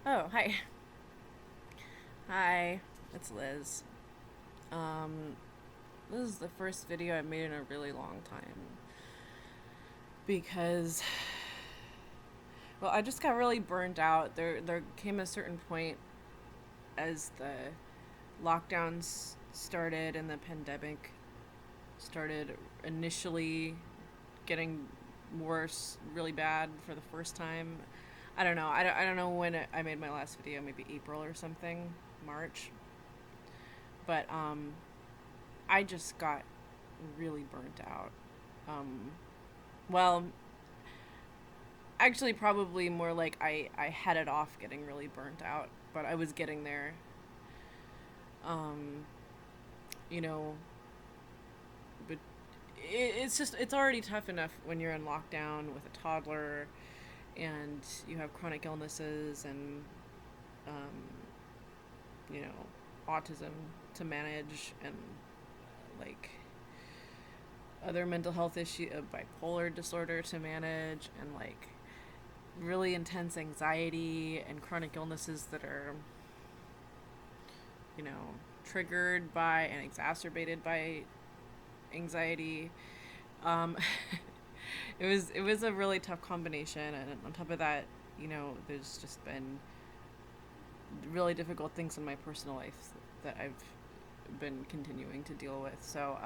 Oh, hi. Hi, it's Liz. Um, this is the first video I've made in a really long time because, well, I just got really burnt out. There came a certain point as the lockdowns started and the pandemic started initially getting worse, really bad for the first time. I don't know. I don't know when I made my last video, maybe April or something, March. But I just got really burnt out. Um, well, actually, probably more like I headed off getting really burnt out, but I was getting there. Um, you know, but it's already tough enough when you're in lockdown with a toddler and you have chronic illnesses and um, you know autism to manage and like other mental health issue, bipolar disorder to manage, and like really intense anxiety and chronic illnesses that are, you know, triggered by and exacerbated by anxiety. Um, it was a really tough combination, and on top of that, there's just been really difficult things in my personal life that I've been continuing to deal with. So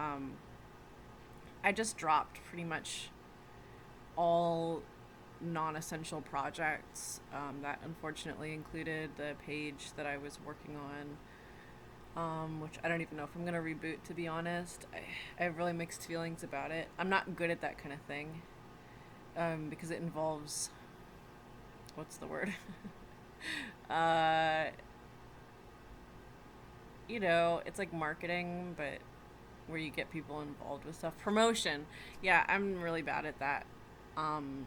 I just dropped pretty much all non-essential projects. That unfortunately included the page that I was working on, which I don't even know if I'm gonna reboot. To be honest, I have really mixed feelings about it. I'm not good at that kind of thing because it involves what's the word? uh, it's like marketing, but where you get people involved with stuff. Promotion. Yeah, I'm really bad at that. Um,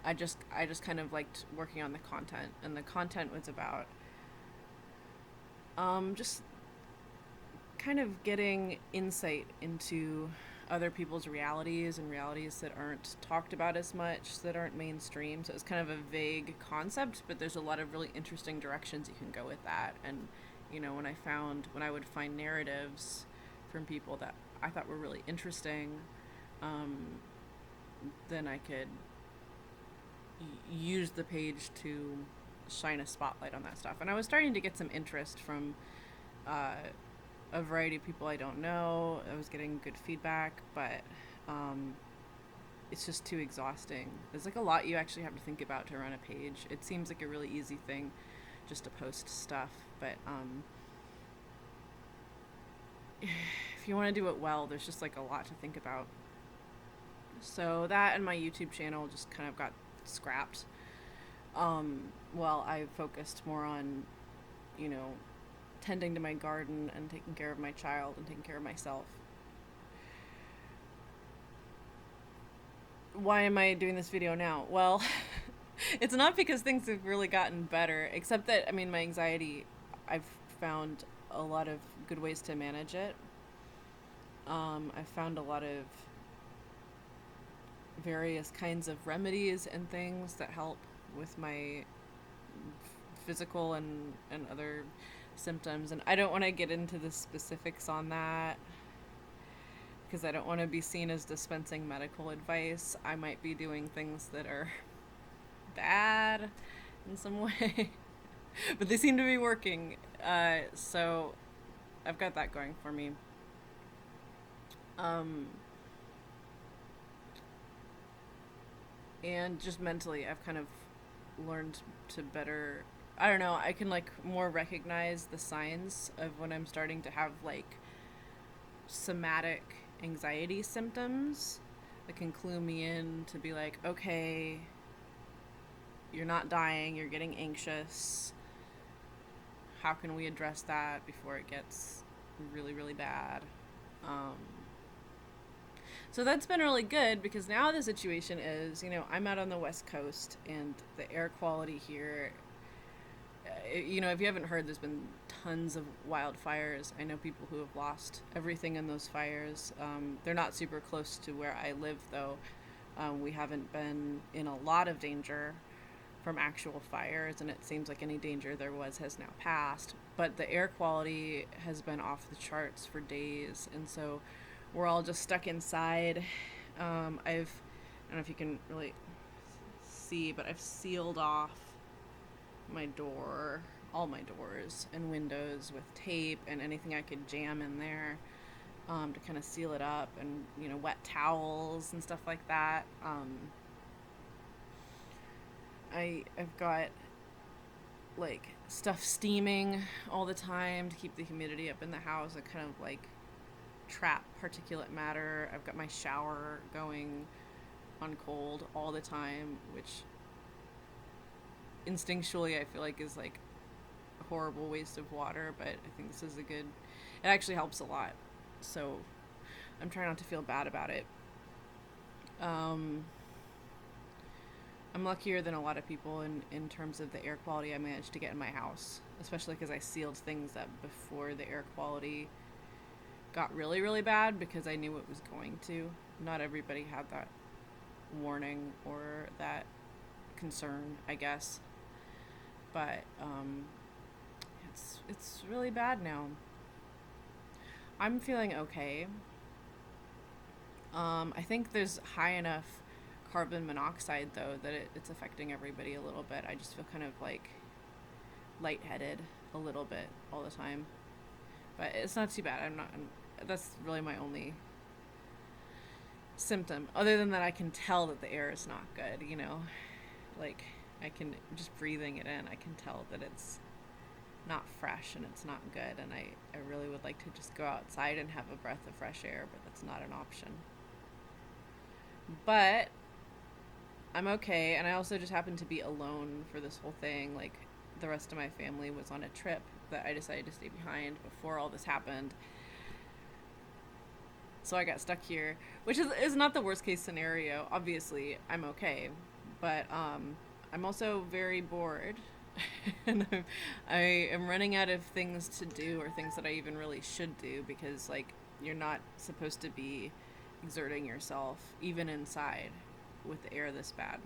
I just kind of liked working on the content, and the content was about just kind of getting insight into other people's realities and realities that aren't talked about as much, that aren't mainstream. So it's kind of a vague concept, but there's a lot of really interesting directions you can go with that. And when I would find narratives from people that I thought were really interesting, um, then I could use the page to shine a spotlight on that stuff. And I was starting to get some interest from uh, a variety of people I don't know. I was getting good feedback, but um, it's just too exhausting. There's like a lot you actually have to think about to run a page. It seems like a really easy thing just to post stuff, but if you want to do it well, there's just like a lot to think about. So that and my YouTube channel just kind of got scrapped. Well, I focused more on, you know, tending to my garden and taking care of my child and taking care of myself. Why am I doing this video now? Well, it's not because things have really gotten better, except that, I mean, my anxiety, I've found a lot of good ways to manage it. I've found a lot of various kinds of remedies and things that help with my physical and other symptoms. And I don't want to get into the specifics on that because I don't want to be seen as dispensing medical advice. I might be doing things that are bad in some way, but they seem to be working. So I've got that going for me. Um, and just mentally, I've kind of learned to better. I don't know. I can like more recognize the signs of when I'm starting to have like somatic anxiety symptoms that can clue me in to be like, okay, you're not dying, you're getting anxious. How can we address that before it gets really, really bad? Um, so that's been really good because now the situation is, I'm out on the West Coast and the air quality here, if you haven't heard, there's been tons of wildfires. I know people who have lost everything in those fires. They're not super close to where I live, though. We haven't been in a lot of danger. from actual fires, and it seems like any danger there was has now passed. But the air quality has been off the charts for days, and so we're all just stuck inside. I don't know if you can really see, but I've sealed off my door, all my doors and windows with tape and anything I could jam in there, to kind of seal it up, and wet towels and stuff like that. I've got like stuff steaming all the time to keep the humidity up in the house and kind of like trap particulate matter. I've got my shower going on cold all the time, which instinctually I feel like is like a horrible waste of water, but I think this is a good, it actually helps a lot. So I'm trying not to feel bad about it. I'm luckier than a lot of people in terms of the air quality I managed to get in my house, especially because I sealed things up before the air quality got really, really bad, because I knew it was going to. Not everybody had that warning or that concern, I guess. But it's really bad now. I'm feeling okay. I think there's high enough carbon monoxide though that it's affecting everybody a little bit. I just feel kind of like lightheaded a little bit all the time, but it's not too bad. That's really my only symptom. Other than that, I can tell that the air is not good. Like I can just breathing it in. I can tell that it's not fresh and it's not good. And I really would like to just go outside and have a breath of fresh air, but that's not an option. But I'm okay, and I also just happened to be alone for this whole thing. Like, the rest of my family was on a trip that I decided to stay behind before all this happened. So I got stuck here, which is not the worst case scenario. Obviously, I'm okay, but I'm also very bored, and I am running out of things to do, or things that I even really should do, because like you're not supposed to be exerting yourself even inside with the air this bad.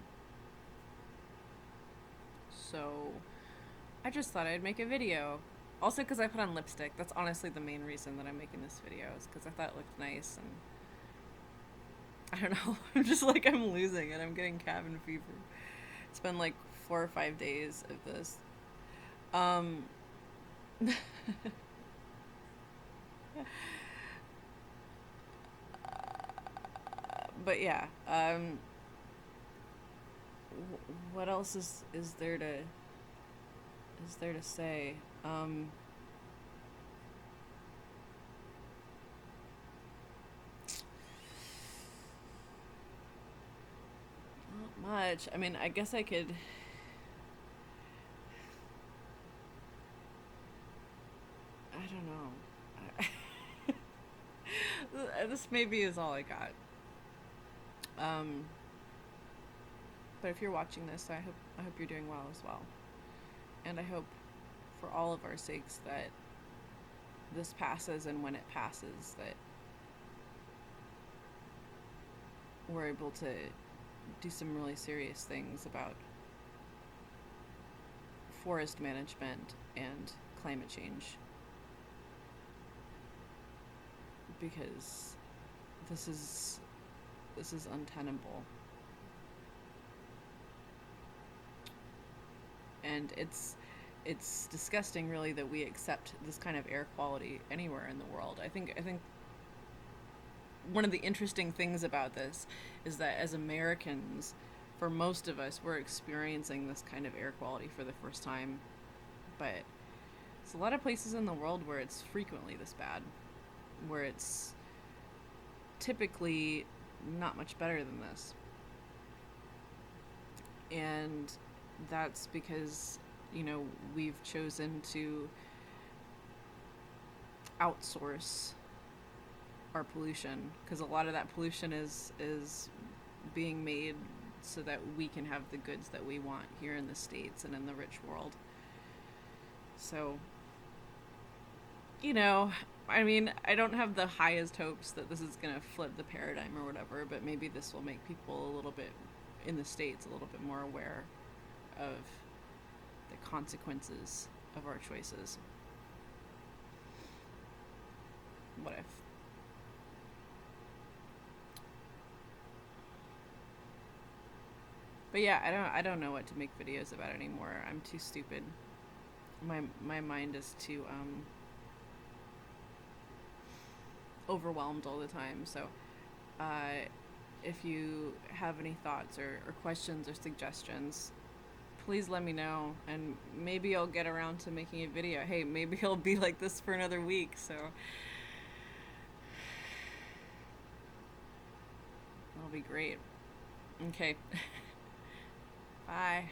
So I just thought I'd make a video. Also because I put on lipstick. That's honestly the main reason that I'm making this video, is because I thought it looked nice, and I don't know. I'm just like, I'm losing it. I'm getting cabin fever. It's been like 4 or 5 days of this. Um, but yeah. What else is there to say? Not much. I mean, I guess I could. I don't know. This maybe is all I got. Um, but if you're watching this, I hope you're doing well as well, and I hope, for all of our sakes, that this passes, and when it passes, that we're able to do some really serious things about forest management and climate change, because this is untenable. And it's disgusting, really, that we accept this kind of air quality anywhere in the world. I think one of the interesting things about this is that as Americans, for most of us, we're experiencing this kind of air quality for the first time. But it's a lot of places in the world where it's frequently this bad, where it's typically not much better than this. And that's because, we've chosen to outsource our pollution, because a lot of that pollution is being made so that we can have the goods that we want here in the States and in the rich world. So, I mean, I don't have the highest hopes that this is going to flip the paradigm or whatever, but maybe this will make people a little bit, in the States, a little bit more aware of the consequences of our choices. What if? But yeah, I don't know what to make videos about anymore. I'm too stupid. My mind is too overwhelmed all the time. So, uh, if you have any thoughts or questions or suggestions, please let me know, and maybe I'll get around to making a video. Hey, maybe I'll be like this for another week. So that'll be great. Okay. Bye.